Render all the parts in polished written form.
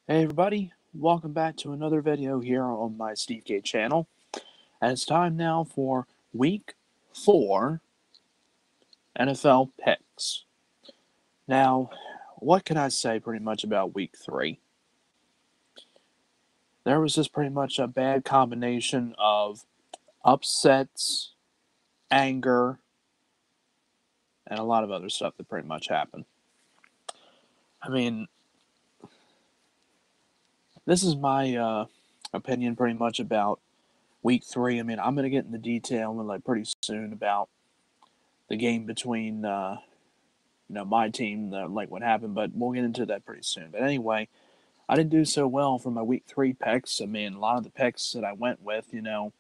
Hey everybody, welcome back to another video here on my Steve K channel. And it's time now for week 4 NFL picks. Now, what can I say pretty much about week 3? There was just pretty much a bad combination of upsets, anger, and a lot of other stuff that pretty much happened. I mean, this is my opinion pretty much about week 3. I mean, I'm going to get into detail pretty soon about the game between my team, what happened, but we'll get into that pretty soon. But anyway, I didn't do so well for my week 3 picks. I mean, a lot of the picks that I went with, a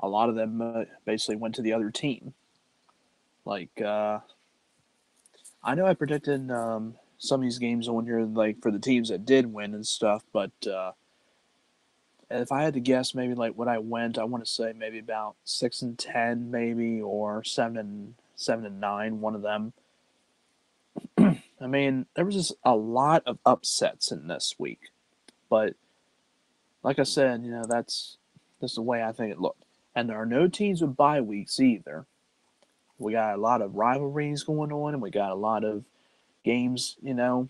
lot of them basically went to the other team. I know I predicted some of these games on here, for the teams that did win and stuff, but if I had to guess, maybe what I went, I want to say maybe about 6-10, maybe, or 7-9, one of them. I mean, there was just a lot of upsets in this week, but like I said, that's the way I think it looked. And there are no teams with bye weeks either. We got a lot of rivalries going on, and we got a lot of games, and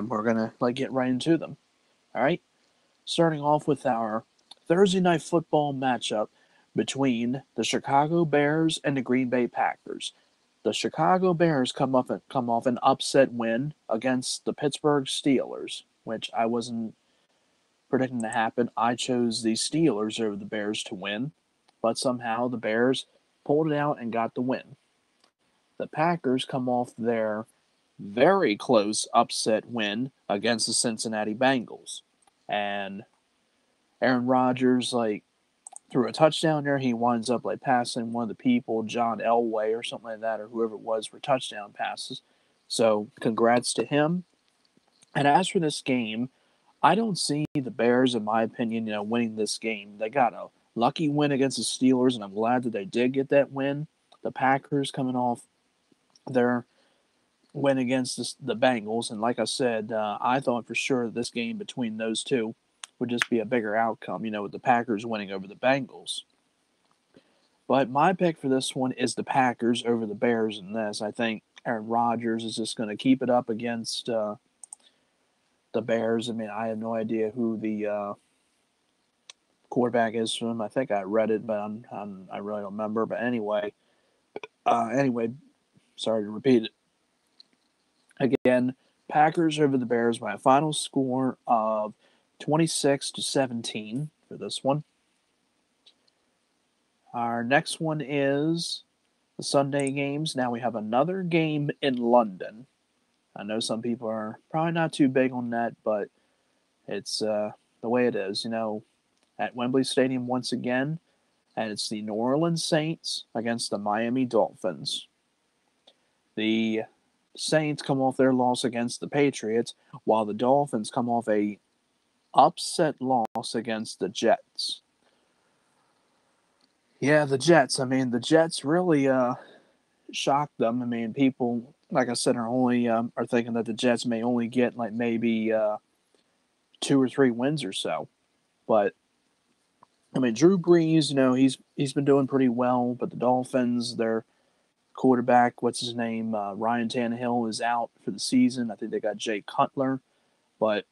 we're gonna get right into them. All right, starting off with our Thursday night football matchup between the Chicago Bears and the Green Bay Packers. The Chicago Bears come off an upset win against the Pittsburgh Steelers, which I wasn't predicting to happen. I chose the Steelers over the Bears to win, but somehow the Bears pulled it out and got the win. The Packers come off their very close upset win against the Cincinnati Bengals, and Aaron Rodgers threw a touchdown there. He winds up passing one of the people, John Elway or something like that, or whoever it was, for touchdown passes. So congrats to him. And as for this game, I don't see the Bears, in my opinion, winning this game. They got a lucky win against the Steelers, and I'm glad that they did get that win. The Packers coming off their win against the Bengals, and like I said, I thought for sure this game between those two would just be a bigger outcome, with the Packers winning over the Bengals. But my pick for this one is the Packers over the Bears in this. I think Aaron Rodgers is just going to keep it up against the Bears. I mean, I have no idea who the quarterback is for them. I think I read it, but I really don't remember. But anyway, sorry to repeat it. Again, Packers over the Bears by a final score of 26-17 for this one. Our next one is the Sunday games. Now we have another game in London. I know some people are probably not too big on that, but it's the way it is, at Wembley Stadium once again, and it's the New Orleans Saints against the Miami Dolphins. The Saints come off their loss against the Patriots, while the Dolphins come off a upset loss against the Jets. Yeah, the Jets. I mean, the Jets really shocked them. I mean, people, like I said, are thinking that the Jets may only get maybe 2 or 3 wins or so. But I mean, Drew Brees, he's been doing pretty well. But the Dolphins, their quarterback, what's his name, Ryan Tannehill, is out for the season. I think they got Jay Cutler. But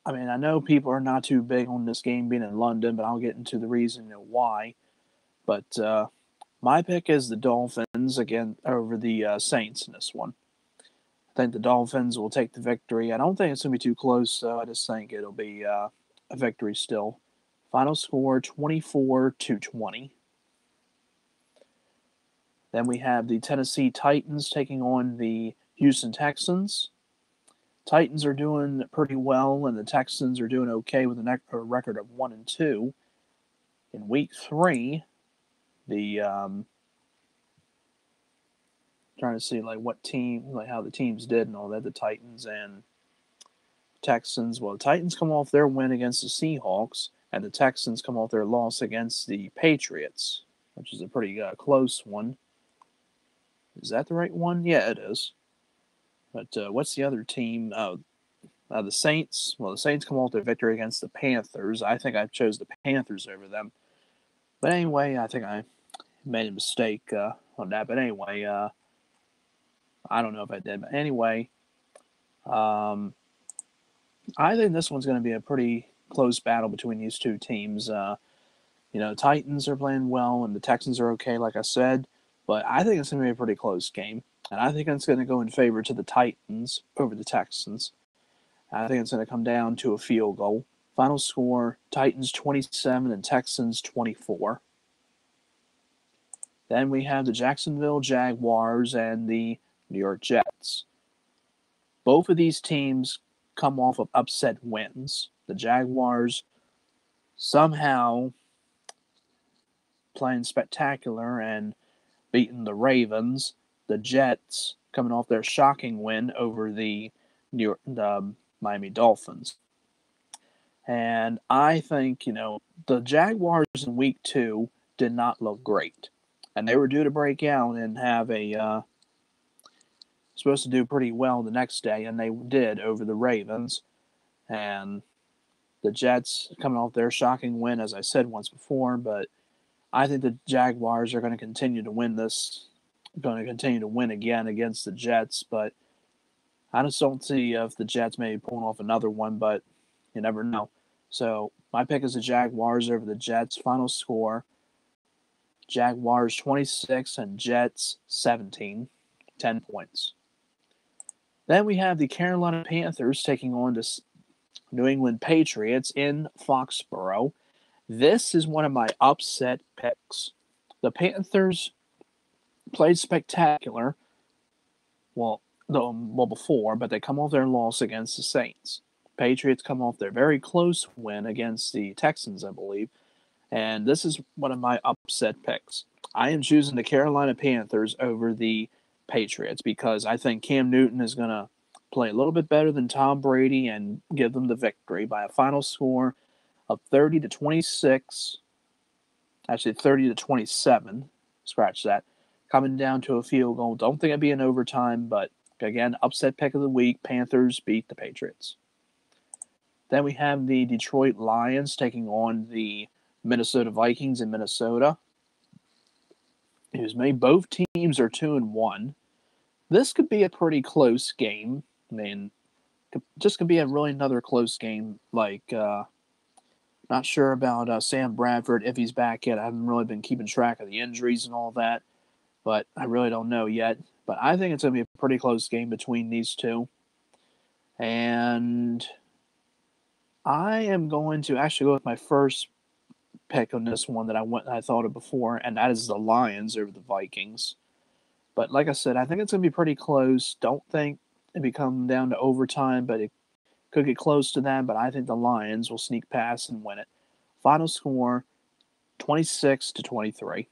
I mean, I know people are not too big on this game being in London, but I'll get into the reason why. But my pick is the Dolphins again over the Saints in this one. I think the Dolphins will take the victory. I don't think it's going to be too close, so I just think it'll be a victory still. Final score 24-20. Then we have the Tennessee Titans taking on the Houston Texans. Titans are doing pretty well, and the Texans are doing okay with a record of 1-2. In week 3, the trying to see what team, how the teams did and all that. The Titans and Texans. Well, the Titans come off their win against the Seahawks, and the Texans come off their loss against the Patriots, which is a pretty close one. Is that the right one? Yeah, it is. But what's the other team? Oh, The Saints, well, the Saints come off their victory against the Panthers. I think I chose the Panthers over them. But anyway, I think I made a mistake on that. But anyway, I don't know if I did. But anyway, I think this one's going to be a pretty close battle between these two teams. Titans are playing well and the Texans are okay, like I said. But I think it's going to be a pretty close game. And I think it's going to go in favor to the Titans over the Texans. I think it's going to come down to a field goal. Final score, Titans 27 and Texans 24. Then we have the Jacksonville Jaguars and the New York Jets. Both of these teams come off of upset wins. The Jaguars somehow playing spectacular and beating the Ravens. The Jets coming off their shocking win over the Miami Dolphins. And I think, the Jaguars in week 2 did not look great. And they were due to break out and have supposed to do pretty well the next day, and they did over the Ravens. And the Jets coming off their shocking win, as I said once before, but I think the Jaguars are going to continue to win this, going to continue to win again against the Jets, but I just don't see if the Jets may be pulling off another one, but you never know. So my pick is the Jaguars over the Jets. Final score, Jaguars 26 and Jets 17, 10 points. Then we have the Carolina Panthers taking on the New England Patriots in Foxborough. This is one of my upset picks. The Panthers played spectacular, before, but they come off their loss against the Saints. Patriots come off their very close win against the Texans, I believe. And this is one of my upset picks. I am choosing the Carolina Panthers over the Patriots because I think Cam Newton is going to play a little bit better than Tom Brady and give them the victory by a final score of 30-26. Actually, 30-27. Scratch that. Coming down to a field goal. Don't think it'd be an overtime, but again, upset pick of the week. Panthers beat the Patriots. Then we have the Detroit Lions taking on the Minnesota Vikings in Minnesota. Both teams are 2-1. This could be a pretty close game. I mean, just could be a really another close game. Not sure about Sam Bradford if he's back yet. I haven't really been keeping track of the injuries and all that, but I really don't know yet. But I think it's going to be a pretty close game between these two. And I am going to actually go with my first pick on this one that I thought of before, and that is the Lions over the Vikings. But like I said, I think it's going to be pretty close. Don't think it be come down to overtime, but it could get close to that. But I think the Lions will sneak past and win it. Final score, 26-23.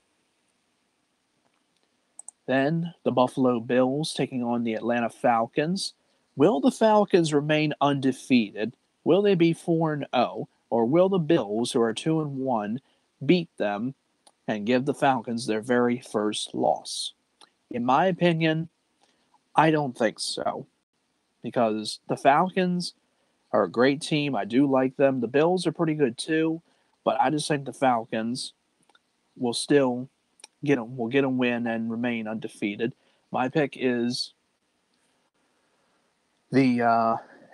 Then the Buffalo Bills taking on the Atlanta Falcons. Will the Falcons remain undefeated? Will they be 4-0? Or will the Bills, who are 2-1, beat them and give the Falcons their very first loss? In my opinion, I don't think so. Because the Falcons are a great team. I do like them. The Bills are pretty good too. But I just think the Falcons will still get a win and remain undefeated. My pick is the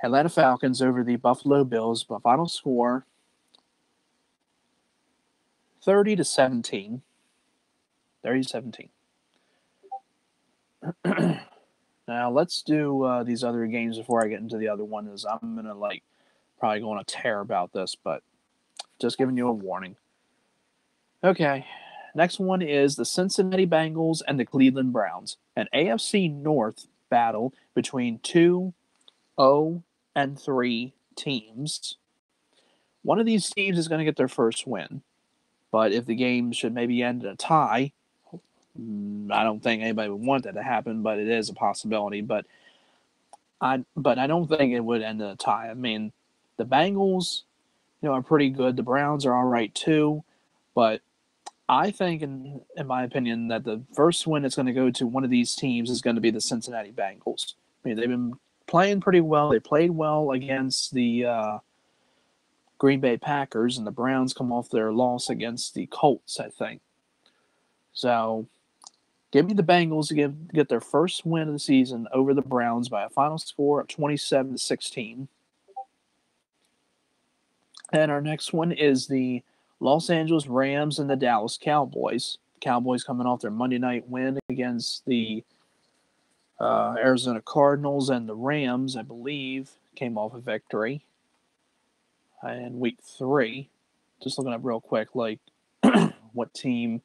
Atlanta Falcons over the Buffalo Bills. By final score, 30-17. 30-17. Now let's do these other games before I get into the other one. Is I'm gonna probably go on a tear about this, but just giving you a warning. Okay, next one is the Cincinnati Bengals and the Cleveland Browns, an AFC North battle between 2-0-3 teams. One of these teams is going to get their first win, but if the game should maybe end in a tie, I don't think anybody would want that to happen, but it is a possibility. But I don't think it would end in a tie. I mean, the Bengals, are pretty good. The Browns are all right too, but I think, in my opinion, that the first win that's going to go to one of these teams is going to be the Cincinnati Bengals. I mean, they've been playing pretty well. They played well against the Green Bay Packers, and the Browns come off their loss against the Colts, I think. So, give me the Bengals to get their first win of the season over the Browns by a final score of 27-16. And our next one is the Los Angeles Rams and the Dallas Cowboys. Cowboys coming off their Monday night win against the Arizona Cardinals, and the Rams, I believe, came off a victory in week 3. Just looking up real quick, like what team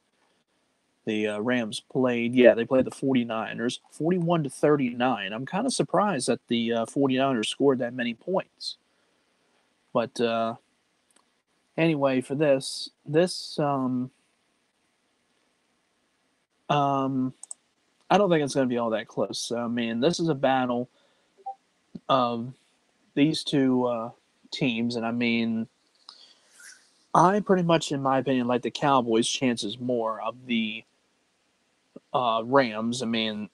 the Rams played. Yeah, they played the 49ers, 41-39. I'm kind of surprised that the 49ers scored that many points. But anyway, for this I don't think it's going to be all that close. I mean, this is a battle of these two teams, and I mean, I pretty much, in my opinion, like the Cowboys' chances more of the Rams. I mean,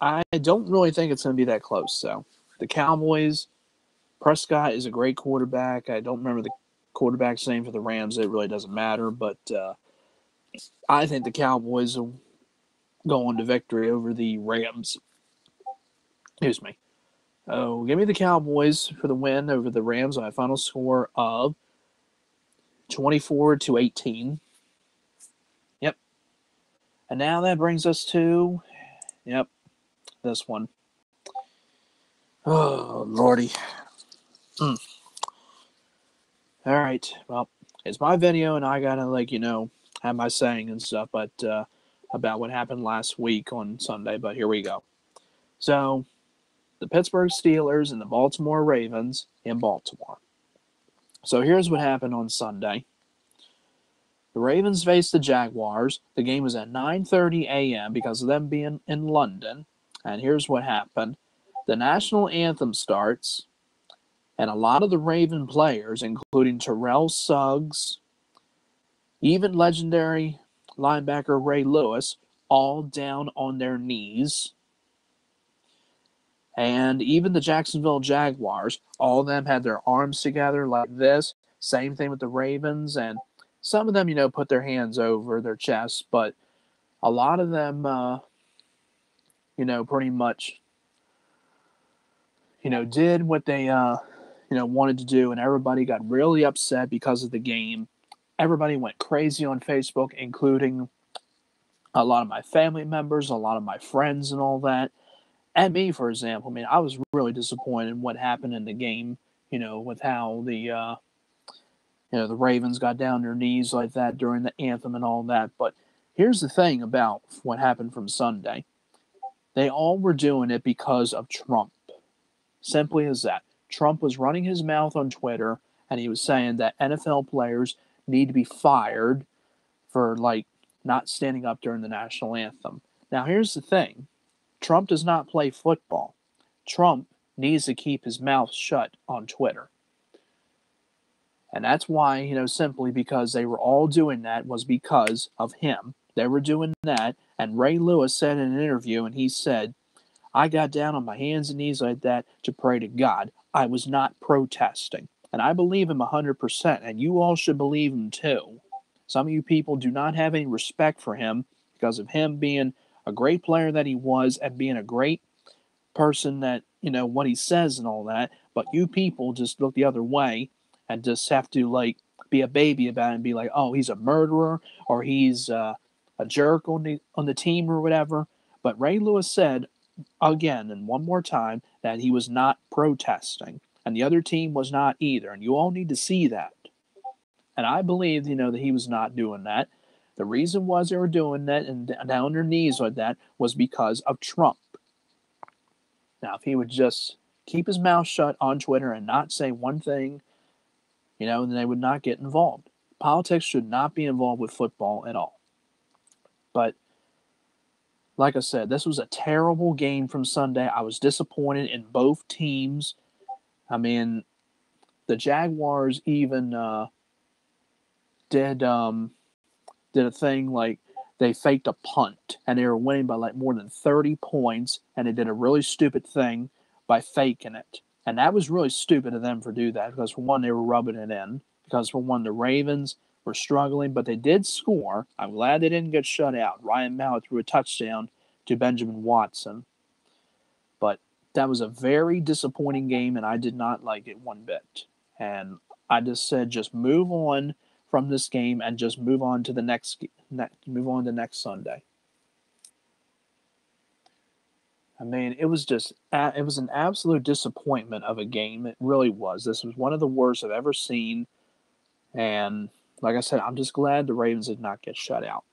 I don't really think it's going to be that close. So, the Cowboys, Prescott is a great quarterback. I don't remember the quarterback's name for the Rams. It really doesn't matter, but I think the Cowboys will go on to victory over the Rams. Excuse me. Oh, give me the Cowboys for the win over the Rams on a final score of 24-18. Yep. And now that brings us to, this one. Oh, Lordy. All right. Well, it's my video, and I gotta, have my saying and stuff, but about what happened last week on Sunday. But here we go. So, the Pittsburgh Steelers and the Baltimore Ravens in Baltimore. So here's what happened on Sunday. The Ravens faced the Jaguars. The game was at 9:30 a.m. because of them being in London. And here's what happened. The national anthem starts, and a lot of the Raven players, including Terrell Suggs, even legendary linebacker Ray Lewis, all down on their knees. And even the Jacksonville Jaguars, all of them had their arms together like this. Same thing with the Ravens. And some of them, put their hands over their chests. But a lot of them, pretty much, did what they, wanted to do. And everybody got really upset because of the game. Everybody went crazy on Facebook, including a lot of my family members, a lot of my friends and all that. And me, for example, I mean, I was really disappointed in what happened in the game, with how the Ravens got down their knees like that during the anthem and all that. But here's the thing about what happened from Sunday. They all were doing it because of Trump. Simply as that. Trump was running his mouth on Twitter, and he was saying that NFL players need to be fired for, not standing up during the national anthem. Now, here's the thing. Trump does not play football. Trump needs to keep his mouth shut on Twitter. And that's why, simply because they were all doing that was because of him. They were doing that. And Ray Lewis said in an interview, and he said, I got down on my hands and knees like that to pray to God. I was not protesting. And I believe him 100%. And you all should believe him too. Some of you people do not have any respect for him because of him being a great player that he was and being a great person that, what he says and all that. But you people just look the other way and just have to, be a baby about it and be like, oh, he's a murderer or he's a jerk on the team or whatever. But Ray Lewis said, again and one more time, that he was not protesting. And the other team was not either. And you all need to see that. And I believe, that he was not doing that. The reason was they were doing that and down on their knees like that was because of Trump. Now, if he would just keep his mouth shut on Twitter and not say one thing, then they would not get involved. Politics should not be involved with football at all. But, like I said, this was a terrible game from Sunday. I was disappointed in both teams. I mean, the Jaguars even did a thing like they faked a punt and they were winning by more than 30 points, and they did a really stupid thing by faking it. And that was really stupid of them for do that because, for one, they were rubbing it in. Because, for one, the Ravens were struggling, but they did score. I'm glad they didn't get shut out. Ryan Mallett threw a touchdown to Benjamin Watson. But that was a very disappointing game, and I did not like it one bit. And I just said, just move on from this game and just move on to the next Sunday. I mean, it was an absolute disappointment of a game. It really was. This was one of the worst I've ever seen. And like I said, I'm just glad the Ravens did not get shut out.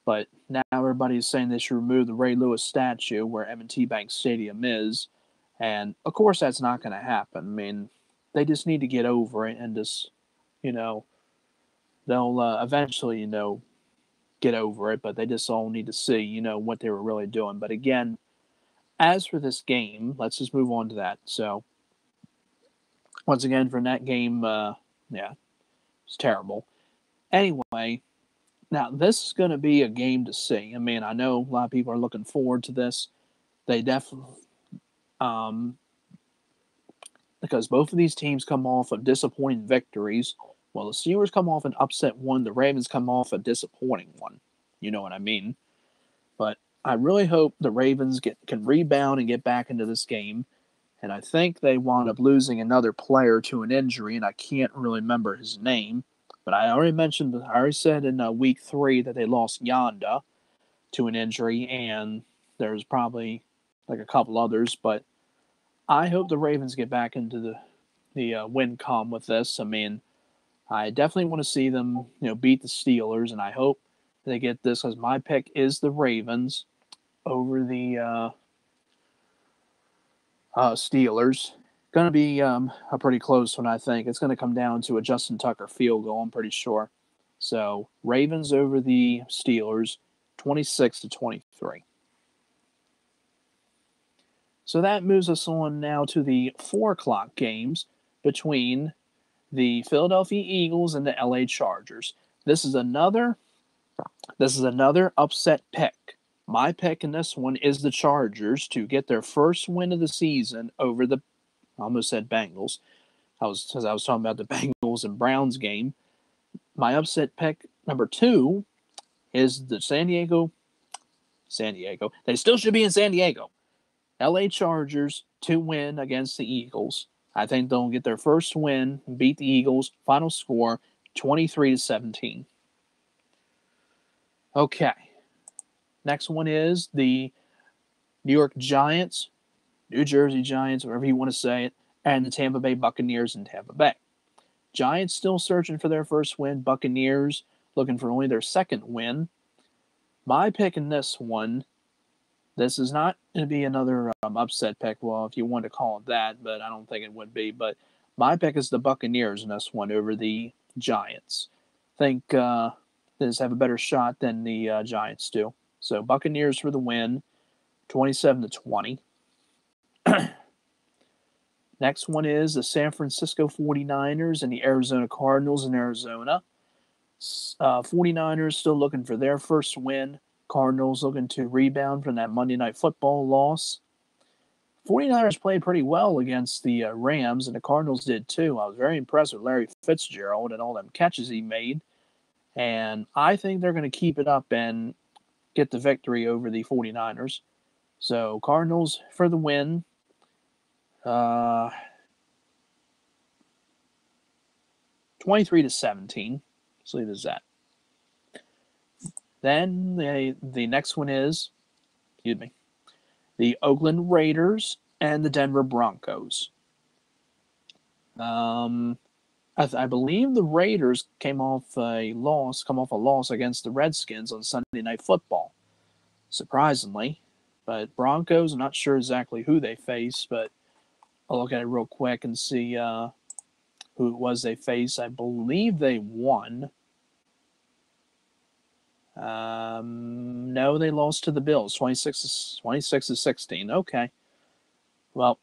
But now everybody's saying they should remove the Ray Lewis statue where M&T Bank Stadium is. And, of course, that's not going to happen. I mean, they just need to get over it and just, they'll eventually, get over it. But they just all need to see, what they were really doing. But, again, as for this game, let's just move on to that. So, once again, for that game, it's terrible. Anyway, now this is going to be a game to see. I mean, I know a lot of people are looking forward to this. They definitely, because both of these teams come off of disappointing victories. Well, the Steelers come off an upset one. The Ravens come off a disappointing one. You know what I mean? But I really hope the Ravens can rebound and get back into this game. And I think they wound up losing another player to an injury, and I can't really remember his name. But I already said in week 3 that they lost Yanda to an injury, and there's probably like a couple others. But I hope the Ravens get back into the win column with this. I mean, I definitely want to see them, beat the Steelers, and I hope they get this because my pick is the Ravens over the Steelers. Going to be a pretty close one, I think. It's going to come down to a Justin Tucker field goal, I'm pretty sure. So, Ravens over the Steelers, 26-23. So that moves us on now to the 4 o'clock games between the Philadelphia Eagles and the LA Chargers. This is another upset pick. My pick in this one is the Chargers to get their first win of the season over the, I almost said Bengals. I was talking about the Bengals and Browns game. My upset pick number 2 is the San Diego. They still should be in San Diego. LA Chargers to win against the Eagles. I think they'll get their first win, beat the Eagles. Final score 23-17. Okay. Next one is the New York Giants, New Jersey Giants, whatever you want to say it, and the Tampa Bay Buccaneers in Tampa Bay. Giants still searching for their first win. Buccaneers looking for only their second win. My pick in this one, this is not going to be another upset pick, well, if you want to call it that, but I don't think it would be. But my pick is the Buccaneers in this one over the Giants. I think they have a better shot than the Giants do. So Buccaneers for the win, 27-20. Next one is the San Francisco 49ers and the Arizona Cardinals in Arizona. 49ers still looking for their first win. Cardinals looking to rebound from that Monday Night Football loss. 49ers played pretty well against the Rams, and the Cardinals did too. I was very impressed with Larry Fitzgerald and all them catches he made. And I think they're going to keep it up and get the victory over the 49ers. So Cardinals for the win. 23-17. Let's leave it as that. Then the next one is, the Oakland Raiders and the Denver Broncos. I believe the Raiders come off a loss against the Redskins on Sunday Night Football, surprisingly. But Broncos, I'm not sure exactly who they face, but I'll look at it real quick and see who it was they faced. I believe they won. No, they lost to the Bills, 26-16. Okay. Well,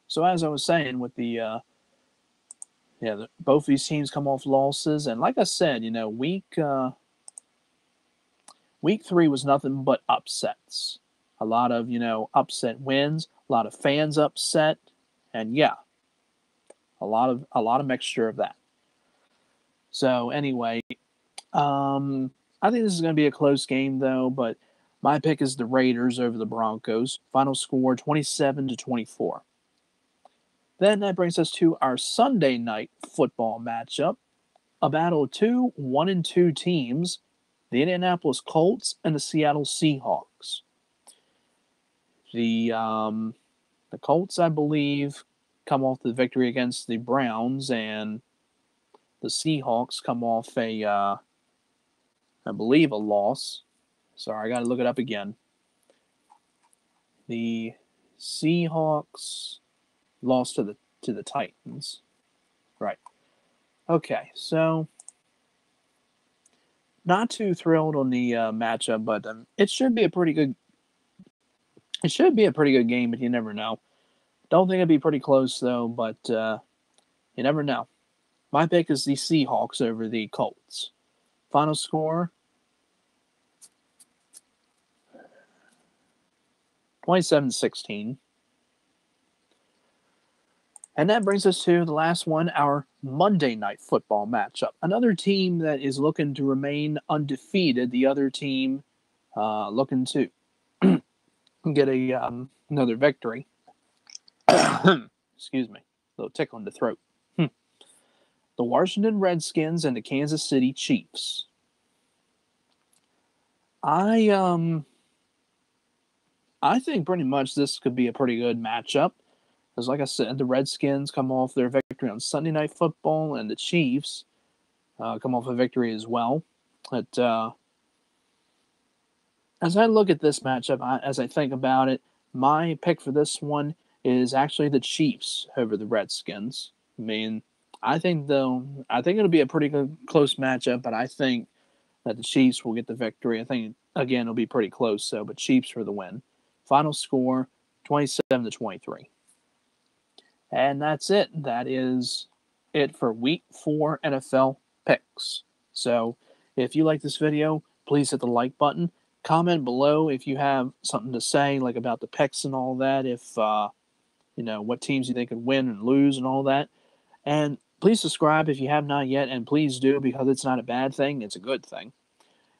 so as I was saying, with both these teams come off losses, and like I said, week 3 was nothing but upsets. a lot of, upset wins, a lot of fans upset, and yeah, a lot of mixture of that. So anyway, I think this is going to be a close game though, but my pick is the Raiders over the Broncos. Final score 27-24. Then that brings us to our Sunday night football matchup, a battle of two 1-2 teams, the Indianapolis Colts and the Seattle Seahawks. The Colts, I believe, come off the victory against the Browns, and the Seahawks come off I believe, a loss. Sorry, I got to look it up again. The Seahawks lost to the Titans. Right. Okay, so not too thrilled on the matchup, but it should be a pretty good. It should be a pretty good game, but you never know. Don't think it'd be pretty close though, but you never know. My pick is the Seahawks over the Colts. Final score 27-16. And that brings us to the last one, our Monday night football matchup. Another team that is looking to remain undefeated. The other team looking to get another victory. Excuse me, a little tickle in the throat. The Washington Redskins and the Kansas City Chiefs. I think pretty much this could be a pretty good matchup. Because, like I said, the Redskins come off their victory on Sunday Night Football, and the Chiefs come off a victory as well. But as I look at this matchup, as I think about it, my pick for this one is actually the Chiefs over the Redskins. I mean, I think it'll be a pretty good, close matchup, but I think that the Chiefs will get the victory. I think, again, it'll be pretty close, but Chiefs for the win. Final score, 27-23. And that's it. That is it for Week 4 NFL picks. So if you like this video, please hit the like button. Comment below if you have something to say, like about the picks and all that. If, what teams you think could win and lose and all that. And please subscribe if you have not yet. And please do, because it's not a bad thing. It's a good thing.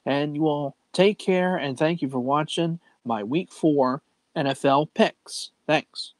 And you all take care, and thank you for watching my Week 4 NFL picks. Thanks.